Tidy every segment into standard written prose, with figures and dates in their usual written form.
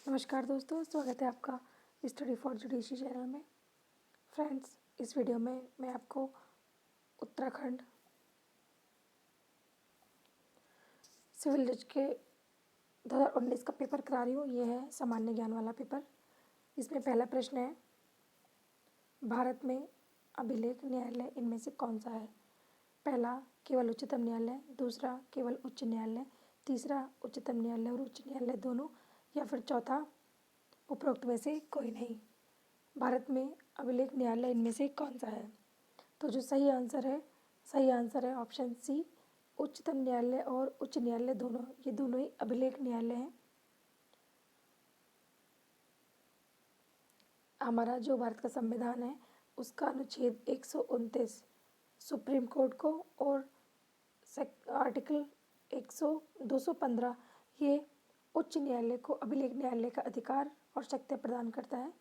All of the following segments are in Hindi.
नमस्कार दोस्तों, स्वागत है आपका स्टडी फॉर जुडिशरी चैनल में। फ्रेंड्स, इस वीडियो में मैं आपको उत्तराखंड सिविल जज के 2019 का पेपर करा रही हूँ। ये है सामान्य ज्ञान वाला पेपर। इसमें पहला प्रश्न है, भारत में अभिलेख न्यायालय इनमें से कौन सा है? पहला केवल उच्चतम न्यायालय, दूसरा केवल उच्च न्यायालय, तीसरा उच्चतम न्यायालय और उच्च न्यायालय दोनों, या फिर चौथा उपरोक्त में से कोई नहीं। भारत में अभिलेख न्यायालय इनमें से कौन सा है? तो जो सही आंसर है ऑप्शन सी, उच्चतम न्यायालय और उच्च न्यायालय दोनों, ये दोनों ही अभिलेख न्यायालय हैं। हमारा जो भारत का संविधान है उसका अनुच्छेद 129 सुप्रीम कोर्ट को और आर्टिकल 215 ये उच्च न्यायालय को अभिलेख न्यायालय का अधिकार और शक्ति प्रदान करता है।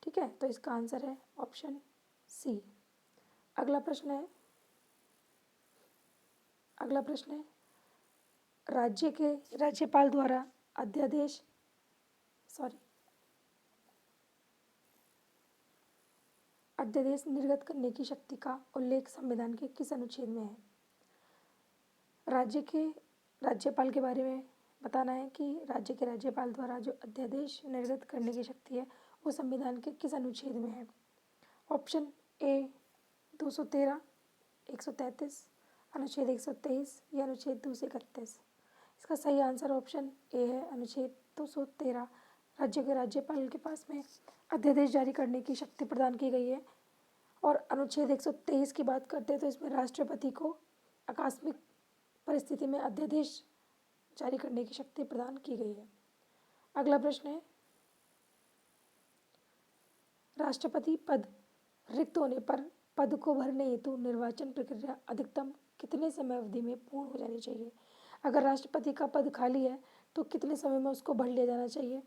ठीक है, तो इसका आंसर है ऑप्शन सी। अगला प्रश्न है राज्य के राज्यपाल द्वारा अध्यादेश निर्गत करने की शक्ति का उल्लेख संविधान के किस अनुच्छेद में है? राज्य के राज्यपाल के बारे में बताना है कि राज्य के राज्यपाल द्वारा जो अध्यादेश निर्गत करने की शक्ति है वो संविधान के किस अनुच्छेद में है? ऑप्शन ए 213, 133, अनुच्छेद 123 या अनुच्छेद 231। इसका सही आंसर ऑप्शन ए है, अनुच्छेद 213। राज्य के राज्यपाल के पास में अध्यादेश जारी करने की शक्ति प्रदान की गई है। और अनुच्छेद 123 की बात करते हैं तो इसमें राष्ट्रपति को आकस्मिक परिस्थिति में अध्यादेश जारी करने की शक्ति प्रदान की गई है। अगला प्रश्न है, राष्ट्रपति पद रिक्त होने पर पद को भरने हेतु निर्वाचन प्रक्रिया अधिकतम कितने समय अवधि में पूर्ण हो जानी चाहिए? अगर राष्ट्रपति का पद खाली है तो कितने समय में उसको भर लिया जाना चाहिए?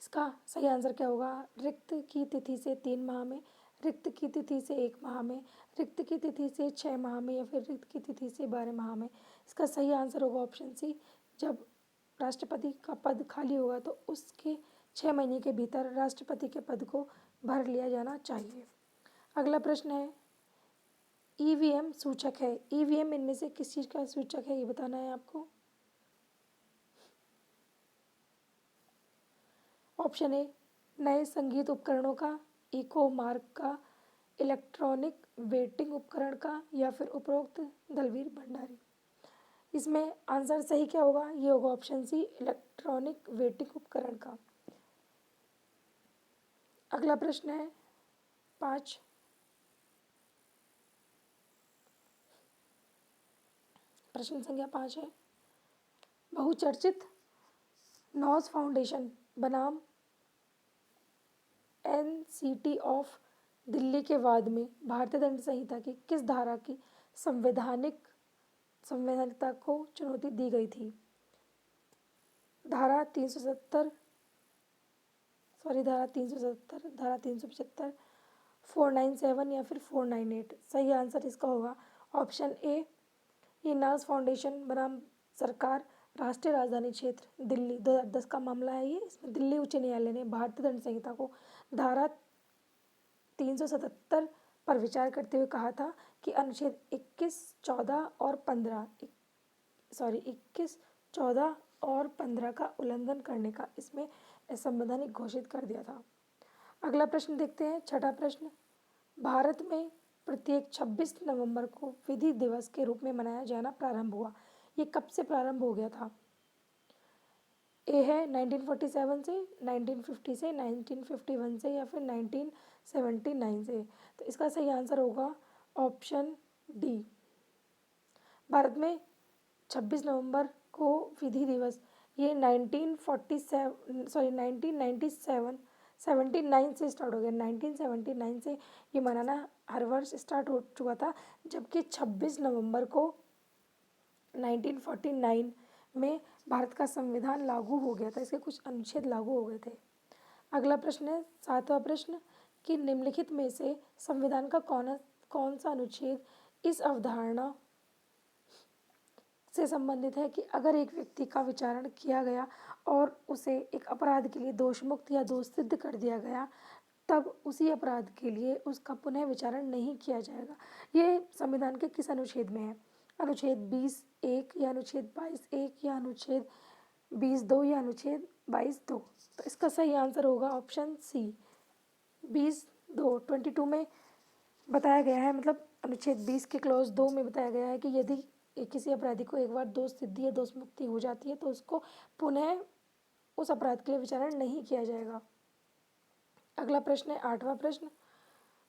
इसका सही आंसर क्या होगा? रिक्त की तिथि से 3 माह में, रिक्त की तिथि से 1 माह में, रिक्त की तिथि से 6 माह में या फिर रिक्त की तिथि से 12 माह में। इसका सही आंसर होगा ऑप्शन सी। जब राष्ट्रपति का पद खाली होगा तो उसके 6 महीने के भीतर राष्ट्रपति के पद को भर लिया जाना चाहिए। अगला प्रश्न है, ईवीएम सूचक है। ईवीएम इनमें से किस चीज़ का सूचक है ये बताना है आपको। ऑप्शन ए नए संगीत उपकरणों का, इको मार्क का, इलेक्ट्रॉनिक वेटिंग उपकरण का, या फिर उपरोक्त दलवीर भंडारी। इसमें आंसर सही क्या होगा? ये होगा ऑप्शन सी, इलेक्ट्रॉनिक वेटिंग उपकरण का। अगला प्रश्न है 5, प्रश्न संख्या 5 है, बहुचर्चित नॉस फाउंडेशन बनाम एनसीटी ऑफ दिल्ली के वाद में भारतीय दंड संहिता की किस धारा की संवैधानिकता को चुनौती दी गई थी? धारा 370, धारा 375, 497 या फिर 498। सही आंसर इसका होगा ऑप्शन ए। ये नास फाउंडेशन बनाम सरकार राष्ट्रीय राजधानी क्षेत्र दिल्ली 2010 का मामला है। ये इसमें दिल्ली उच्च न्यायालय ने भारतीय दंड संहिता को धारा 377 पर विचार करते हुए कहा था कि अनुच्छेद 21, 14 और 15 का उल्लंघन करने का इसमें असंवैधानिक घोषित कर दिया था। अगला प्रश्न देखते हैं, छठा प्रश्न, भारत में प्रत्येक 26 नवंबर को विधि दिवस के रूप में मनाया जाना प्रारंभ हुआ। ये कब से प्रारंभ हो गया था? ए है 1947 से, 1950 से, 1951 से या फिर 1979 से। तो इसका सही आंसर होगा ऑप्शन डी। भारत में 26 नवंबर को विधि दिवस ये 1979 से स्टार्ट हो गया। 1979 से ये मनाना हर वर्ष स्टार्ट हो चुका था, जबकि 26 नवंबर को 1949 में भारत का संविधान लागू हो गया था। इसके कुछ अनुच्छेद लागू हो गए थे। अगला प्रश्न है 7वां प्रश्न कि निम्नलिखित में से संविधान का कौन सा अनुच्छेद इस अवधारणा से संबंधित है कि अगर एक व्यक्ति का विचारण किया गया और उसे एक अपराध के लिए दोषमुक्त या दोष सिद्ध कर दिया गया, तब उसी अपराध के लिए उसका पुनः विचारण नहीं किया जाएगा। ये संविधान के किस अनुच्छेद में है? अनुच्छेद 20(1) या अनुच्छेद 22(1) या अनुच्छेद 20(2) या अनुच्छेद 22(2)। तो इसका सही आंसर होगा ऑप्शन सी 22(2). 22 में बताया गया है, मतलब अनुच्छेद 20 के क्लॉज 2 में बताया गया है कि यदि किसी अपराधी को एक बार दोष सिद्धि या दोष मुक्ति हो जाती है तो उसको पुनः उस अपराध के लिए विचारण नहीं किया जाएगा। अगला प्रश्न है 8वां प्रश्न।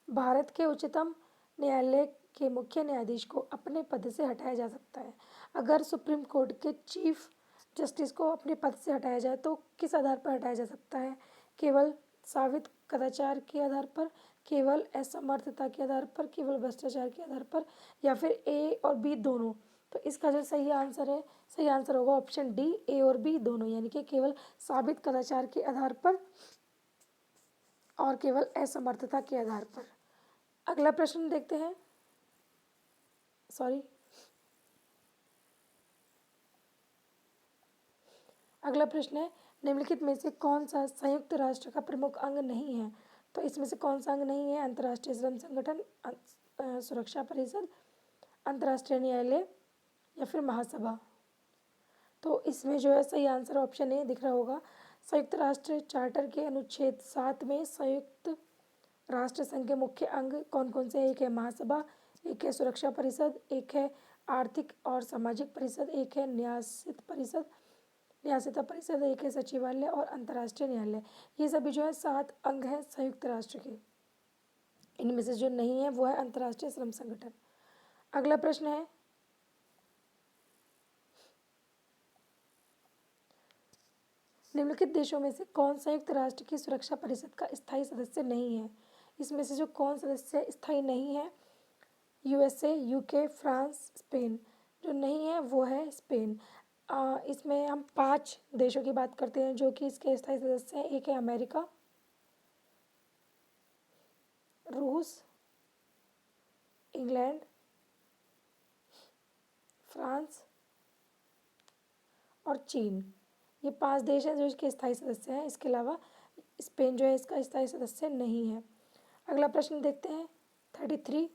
भारत के उच्चतम न्यायालय के मुख्य न्यायाधीश को अपने पद से हटाया जा सकता है। अगर सुप्रीम कोर्ट के चीफ जस्टिस को अपने पद से हटाया जाए तो किस आधार पर हटाया जा सकता है? केवल साबित कदाचार के आधार पर, केवल असमर्थता के आधार पर, केवल भ्रष्टाचार के आधार पर, या फिर ए और बी दोनों। तो इसका जो सही आंसर है, सही आंसर होगा ऑप्शन डी, ए और बी दोनों, यानी कि केवल साबित कदाचार के आधार पर और केवल असमर्थता के आधार पर। अगला प्रश्न देखते हैं। अगला प्रश्न है निम्नलिखित में से कौन सा संयुक्त राष्ट्र का प्रमुख अंग नहीं है? तो इसमें से कौन सा अंग नहीं है? अंतर्राष्ट्रीय श्रम संगठन, सुरक्षा परिषद, अंतर्राष्ट्रीय न्यायालय या फिर महासभा। तो इसमें जो है सही आंसर ऑप्शन ए दिख रहा होगा। संयुक्त राष्ट्र चार्टर के अनुच्छेद 7 में संयुक्त राष्ट्र संघ के मुख्य अंग कौन कौन से? एक है महासभा, एक है सुरक्षा परिषद, एक है आर्थिक और सामाजिक परिषद, एक है न्यासिता परिषद, एक है सचिवालय और अंतर्राष्ट्रीय न्यायालय। ये सभी जो है 7 अंग हैं संयुक्त राष्ट्र के। इनमें से जो नहीं है वो है अंतर्राष्ट्रीय श्रम संगठन। अगला प्रश्न है निम्नलिखित देशों में से कौन संयुक्त राष्ट्र की सुरक्षा परिषद का स्थायी सदस्य नहीं है? इसमें से जो कौन सदस्य स्थायी नहीं है? USA, UK, France, Spain. जो नहीं है वो है स्पेन। इसमें हम 5 देशों की बात करते हैं जो कि इसके स्थायी सदस्य हैं। एक है अमेरिका, रूस, इंग्लैंड, फ्रांस और चीन। ये 5 देश हैं जो इसके स्थायी सदस्य हैं। इसके अलावा स्पेन जो है इसका स्थायी सदस्य नहीं है। अगला प्रश्न देखते हैं 33।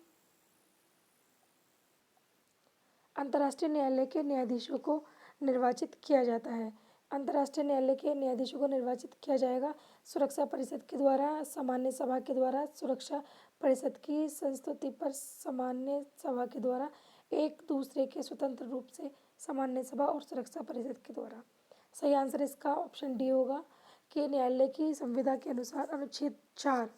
अंतर्राष्ट्रीय न्यायालय के न्यायाधीशों को निर्वाचित किया जाता है। अंतर्राष्ट्रीय न्यायालय के न्यायाधीशों को निर्वाचित किया जाएगा सुरक्षा परिषद के द्वारा, सामान्य सभा के द्वारा, सुरक्षा परिषद की संस्तुति पर सामान्य सभा के द्वारा, एक दूसरे के स्वतंत्र रूप से सामान्य सभा और सुरक्षा परिषद के द्वारा। सही आंसर इसका ऑप्शन डी होगा कि न्यायालय की संविधा के अनुसार अनुच्छेद 4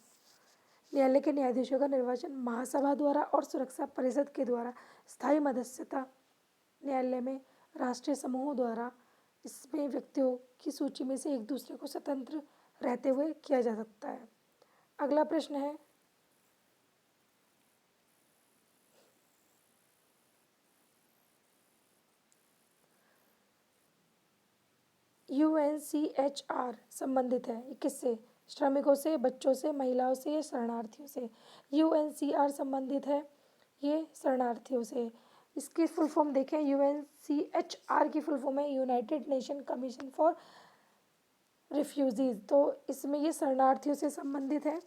न्यायालय के न्यायाधीशों का निर्वाचन महासभा द्वारा और सुरक्षा परिषद के द्वारा, स्थायी मध्यस्थता न्यायालय में राष्ट्रीय समूहों द्वारा, इसमें व्यक्तियों की सूची में से एक दूसरे को स्वतंत्र रहते हुए किया जा सकता है। अगला प्रश्न है यूएनसीएचआर संबंधित है किससे? श्रमिकों से, बच्चों से, महिलाओं से या शरणार्थियों से? यूएनसीआर संबंधित है ये शरणार्थियों से। इसकी फुल फॉर्म देखें, यूएनसीएचआर की फुल फॉर्म है United nation commission for refugees. तो इसमें ये शरणार्थियों से संबंधित है।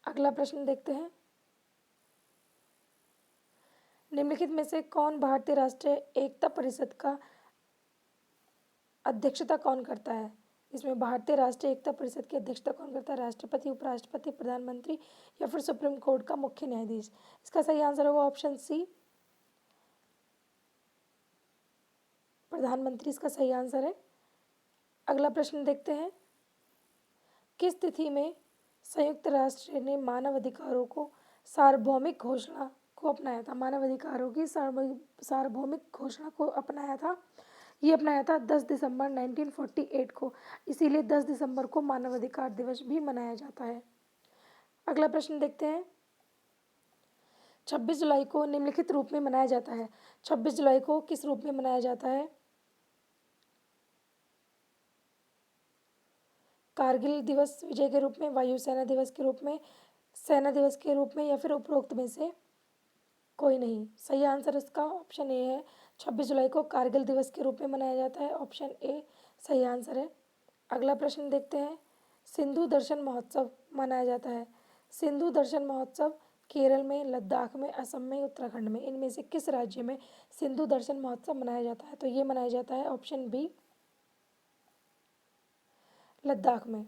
अगला प्रश्न देखते हैं निम्नलिखित में से कौन भारतीय राष्ट्रीय एकता परिषद का अध्यक्षता कौन करता है? इसमें भारतीय राष्ट्रीय एकता परिषद की अध्यक्षता कौन करता है? राष्ट्रपति, उपराष्ट्रपति, प्रधानमंत्री या फिर सुप्रीम कोर्ट का मुख्य न्यायाधीश? इसका सही आंसर होगा ऑप्शन सी, प्रधानमंत्री इसका सही आंसर है। अगला प्रश्न देखते हैं किस तिथि में संयुक्त राष्ट्र ने मानव अधिकारों को सार्वभौमिक घोषणा को अपनाया था? मानव अधिकारों की सार्वभौमिक घोषणा को अपनाया था। ये अपनाया था 10 दिसंबर 1948 को। इसीलिए 10 दिसंबर को मानवाधिकार दिवस भी मनाया जाता है। अगला प्रश्न देखते हैं 26 जुलाई को निम्नलिखित रूप में मनाया जाता है। 26 जुलाई को किस रूप में मनाया जाता है? कारगिल दिवस विजय के रूप में, वायुसेना दिवस के रूप में, सेना दिवस के रूप में या फिर उपरोक्त में से कोई नहीं। सही आंसर इसका ऑप्शन ए है 26 जुलाई को कारगिल दिवस के रूप में मनाया जाता है। ऑप्शन ए सही आंसर है। अगला प्रश्न देखते हैं। सिंधु दर्शन महोत्सव मनाया जाता है। सिंधु दर्शन महोत्सव केरल में, लद्दाख में, असम में, उत्तराखंड में, इनमें से किस राज्य में सिंधु दर्शन महोत्सव मनाया जाता है? तो ये मनाया जाता है ऑप्शन बी लद्दाख में।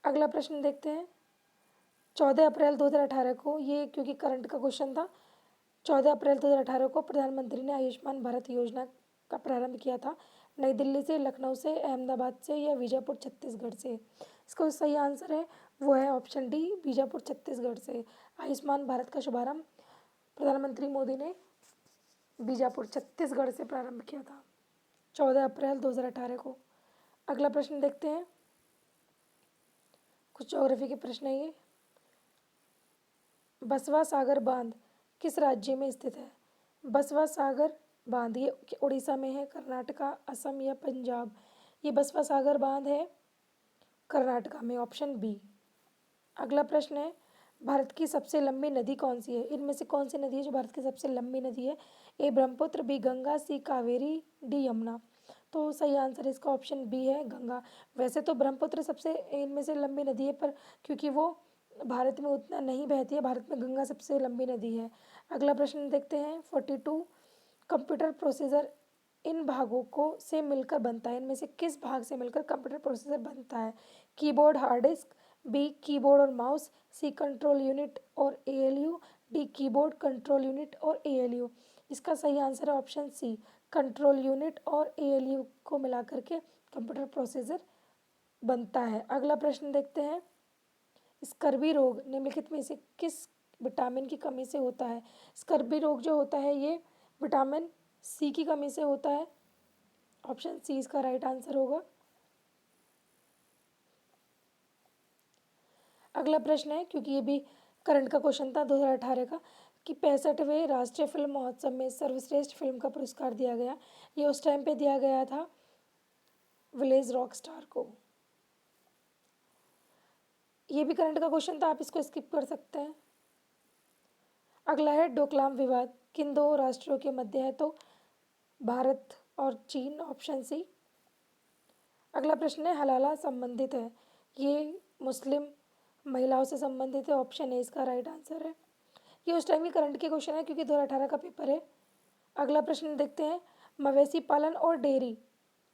अगला प्रश्न देखते हैं। 14 अप्रैल 2018 को, ये क्योंकि करंट का क्वेश्चन था, 14 अप्रैल 2018 को प्रधानमंत्री ने आयुष्मान भारत योजना का प्रारंभ किया था। नई दिल्ली से, लखनऊ से, अहमदाबाद से या बीजापुर छत्तीसगढ़ से? इसका सही आंसर है वो है ऑप्शन डी बीजापुर छत्तीसगढ़ से। आयुष्मान भारत का शुभारंभ प्रधानमंत्री मोदी ने बीजापुर छत्तीसगढ़ से प्रारंभ किया था 14 अप्रैल 2018 को। अगला प्रश्न देखते हैं। कुछ ज्योग्राफी के प्रश्न है ये। बसवा सागर बांध किस राज्य में स्थित है? बसवा सागर बांध ये उड़ीसा में है, कर्नाटका, असम या पंजाब? ये बसवा सागर बांध है कर्नाटका में, ऑप्शन बी। अगला प्रश्न है। भारत की सबसे लंबी नदी कौन सी है? इनमें से कौन सी नदी है जो भारत की सबसे लंबी नदी है? ए ब्रह्मपुत्र, बी गंगा, सी कावेरी, डी यमुना? तो सही आंसर इसका ऑप्शन बी है गंगा। वैसे तो ब्रह्मपुत्र सबसे इनमें से लंबी नदी है, पर क्योंकि वो भारत में उतना नहीं बहती है, भारत में गंगा सबसे लंबी नदी है। अगला प्रश्न देखते हैं। 42 कंप्यूटर प्रोसेसर इन भागों को से मिलकर बनता है। इनमें से किस भाग से मिलकर कंप्यूटर प्रोसेसर बनता है? Keyboard, hard disk, B keyboard और माउस, सी कंट्रोल यूनिट और ALU, D keyboard, control unit और एएलयू? इसका सही आंसर है ऑप्शन सी कंट्रोल यूनिट और एएलयू को मिलाकर के कंप्यूटर प्रोसेसर बनता है। अगला प्रश्न देखते हैं। स्कर्वी रोग निम्नलिखित में से किस विटामिन की कमी से होता है? स्कर्वी रोग जो होता है ये विटामिन सी की कमी से होता है। ऑप्शन सी इसका राइट आंसर होगा। अगला प्रश्न है, क्योंकि ये भी करंट का क्वेश्चन था 2018 का, कि 65वें राष्ट्रीय फिल्म महोत्सव में सर्वश्रेष्ठ फिल्म का पुरस्कार दिया गया। ये उस टाइम पे दिया गया था विलेज रॉक स्टार को। ये भी करंट का क्वेश्चन था, आप इसको स्किप कर सकते हैं। अगला है डोकलाम विवाद किन दो राष्ट्रों के मध्य है? तो भारत और चीन, ऑप्शन सी। अगला प्रश्न है हलाला संबंधित है, ये मुस्लिम महिलाओं से संबंधित है, ऑप्शन ए इसका राइट आंसर है। ये उस टाइम की करंट के क्वेश्चन है क्योंकि 2018 का पेपर है। अगला प्रश्न देखते हैं। मवेशी पालन और डेयरी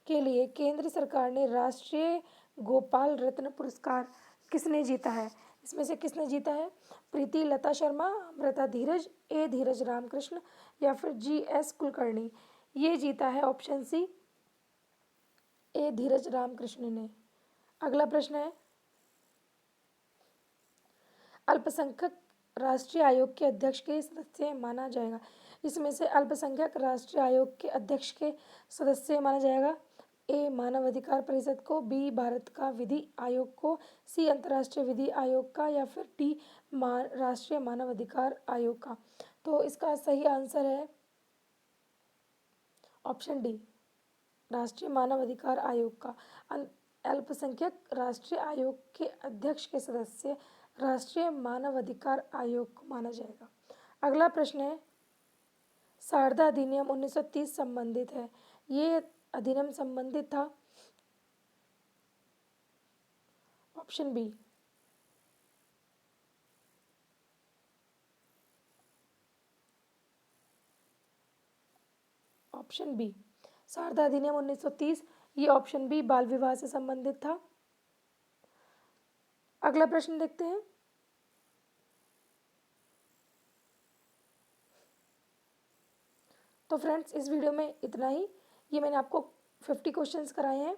के लिए केंद्र सरकार ने राष्ट्रीय गोपाल रत्न पुरस्कार किसने जीता है? इसमें से किसने जीता है? प्रीति लता शर्मा, अमृता धीरज, ए धीरज रामकृष्ण या फिर जी एस कुलकर्णी? ये जीता है ऑप्शन सी ए धीरज रामकृष्ण ने। अगला प्रश्न है। अल्पसंख्यक राष्ट्रीय आयोग के अध्यक्ष के सदस्य माना जाएगा। इसमें से अल्पसंख्यक राष्ट्रीय आयोग के अध्यक्ष के सदस्य माना जाएगा। ए मानव अधिकार परिषद को, बी भारत का विधि आयोग को, सी अंतर्राष्ट्रीय विधि आयोग का या फिर डी राष्ट्रीय मानव अधिकार आयोग का? तो इसका सही आंसर है ऑप्शन डी राष्ट्रीय मानव अधिकार आयोग का। अल्पसंख्यक राष्ट्रीय आयोग के अध्यक्ष के सदस्य राष्ट्रीय मानव अधिकार आयोग को माना जाएगा। अगला प्रश्न है। शारदा अधिनियम 1930 संबंधित है, ये अधिनियम संबंधित था option B option B Sharda अधिनियम 1930, ये ऑप्शन बी बाल विवाह से संबंधित था। अगला प्रश्न देखते हैं। तो फ्रेंड्स इस वीडियो में इतना ही। ये मैंने आपको 50 क्वेश्चंस कराए हैं।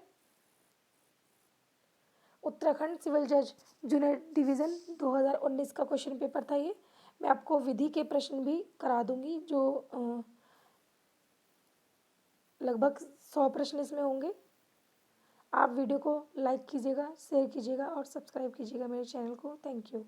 उत्तराखंड सिविल जज जूनियर डिवीज़न 2019 का क्वेश्चन पेपर था ये। मैं आपको विधि के प्रश्न भी करा दूंगी, जो लगभग 100 प्रश्न इसमें होंगे। आप वीडियो को लाइक कीजिएगा, शेयर कीजिएगा और सब्सक्राइब कीजिएगा मेरे चैनल को। Thank you.